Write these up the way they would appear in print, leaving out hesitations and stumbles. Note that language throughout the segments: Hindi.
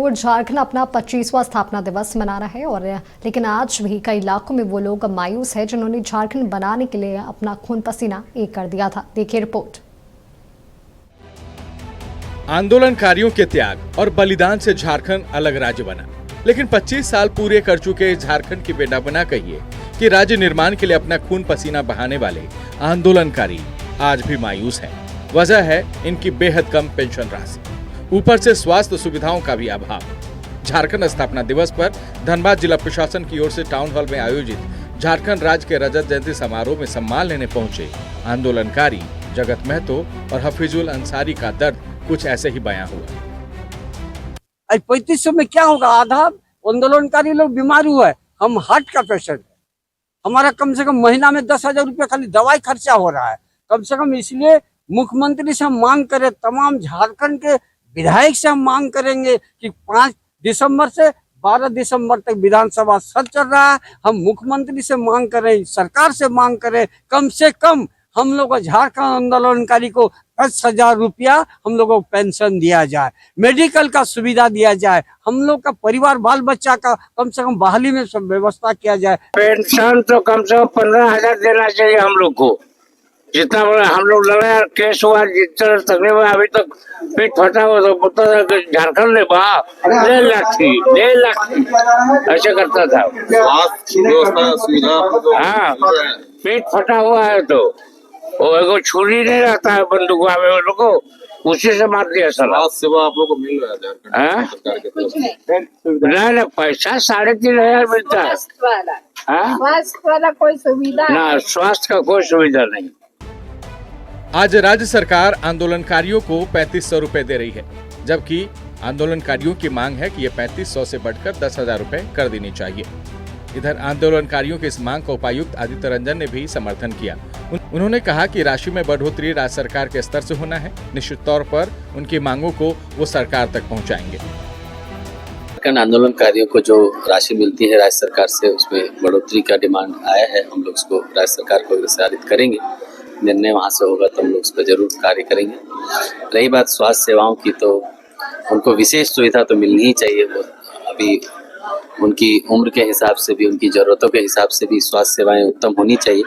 ओर झारखंड अपना 25वां स्थापना दिवस मना रहा है और लेकिन आज भी कई इलाकों में वो लोग मायूस है जिन्होंने झारखंड बनाने के लिए अपना खून पसीना एक कर दिया था। देखिए रिपोर्ट। आंदोलनकारियों के त्याग और बलिदान से झारखंड अलग राज्य बना, लेकिन 25 साल पूरे कर चुके झारखंड की विडंबना कहिए कि राज्य निर्माण के लिए अपना खून पसीना बहाने वाले आंदोलनकारी आज भी मायूस हैं। वजह है इनकी बेहद कम पेंशन राशि, ऊपर से स्वास्थ्य सुविधाओं का भी अभाव। झारखंड स्थापना दिवस पर धनबाद जिला प्रशासन की ओर से टाउन हॉल में आयोजित झारखंड राज्य के रजत जयंती समारोह में सम्मान लेने पहुंचे आंदोलनकारी जगत महतो और हफीजुल अंसारी का दर्द कुछ ऐसे ही बयां हुआ। 3500 में क्या होगा? आधा आंदोलनकारी लोग बीमार हुआ है, हम हार्ट का पेशेंट है, हमारा कम से कम महीना में 10,000 रुपया खाली दवाई खर्चा हो रहा है। कम से कम इसलिए मुख्यमंत्री से हम मांग करें, तमाम झारखंड के विधायक से हम मांग करेंगे कि 5 दिसंबर से 12 दिसंबर तक विधानसभा सत्र चल रहा है। हम मुख्यमंत्री से मांग करें, सरकार से मांग करें, कम से कम हम लोग को झारखंड आंदोलनकारी को 10,000 रुपया हम लोग को पेंशन दिया जाए, मेडिकल का सुविधा दिया जाए, हम लोग का परिवार बाल बच्चा का कम से कम बहाली में सब व्यवस्था किया जाए। पेंशन तो कम से कम 15,000 देना चाहिए हम लोग को। जितना बड़ा हम लोग लड़े केस हुआ, जितना तकरीबन अभी तक पेट फटा हुआ तो झारखंड ने बहा 1.5 लाख ऐसे करता था। हाँ, पेट फटा हुआ है तो वो एगो छुरी नहीं रहता है बंदूक में, वो लोग को उसी से मार दिया साला। सेवा आप लोग को मिल रहा है झारखंड सरकार के तरफ से? नहीं, पैसा 3,500 मिलता है। स्वास्थ्य वाला कोई सुविधा ना, स्वास्थ्य का कोई सुविधा नहीं। आज राज्य सरकार आंदोलनकारियों को 3500 रुपए दे रही है, जबकि आंदोलनकारियों की मांग है कि ये 3500 से बढ़कर 10,000 रुपए कर देनी चाहिए। इधर आंदोलनकारियों की इस मांग को उपायुक्त आदित्य रंजन ने भी समर्थन किया। उन्होंने कहा कि राशि में बढ़ोतरी राज्य सरकार के स्तर से होना है। निश्चित तौर पर उनकी मांगों को वो सरकार तक पहुंचाएंगे। आंदोलनकारियों को जो राशि मिलती है राज्य सरकार से, उसमें बढ़ोतरी का डिमांड आया है। हम लोग उसको राज्य सरकार को विस्तारित करेंगे, निर्णय वहाँ से होगा तो हम लोग उस पर जरूर कार्य करेंगे। रही बात स्वास्थ्य सेवाओं की, तो उनको विशेष सुविधा तो मिलनी ही चाहिए। वो अभी उनकी उम्र के हिसाब से भी, उनकी ज़रूरतों के हिसाब से भी स्वास्थ्य सेवाएं उत्तम होनी चाहिए।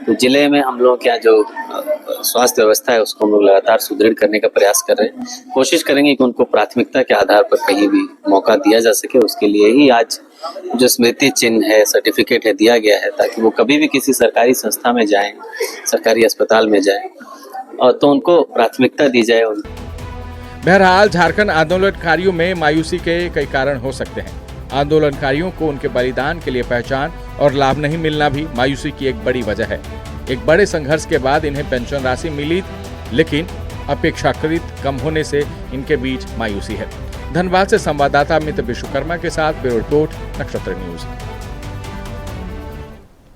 तो जिले में हम लोग क्या जो स्वास्थ्य व्यवस्था है उसको हम लोग लगातार सुदृढ़ करने का प्रयास कर रहे हैं। कोशिश करेंगे कि उनको प्राथमिकता के आधार पर कहीं भी मौका दिया जा सके। उसके लिए ही आज जो स्मृति चिन्ह है, सर्टिफिकेट है, दिया गया है, ताकि वो कभी भी किसी सरकारी संस्था में जाएं, सरकारी अस्पताल में जाएं और तो उनको प्राथमिकता दी जाए। बहरहाल झारखंड आंदोलनकारियों में मायूसी के कई कारण हो सकते हैं। आंदोलनकारियों को उनके बलिदान के लिए पहचान और लाभ नहीं मिलना भी मायूसी की एक बड़ी वजह है। एक बड़े संघर्ष के बाद इन्हें पेंशन राशि मिली, लेकिन अपेक्षाकृत कम होने से इनके बीच मायूसी है। धनबाद से संवाददाता अमित विश्वकर्मा के साथ ब्यूरो रिपोर्ट, नक्षत्र न्यूज।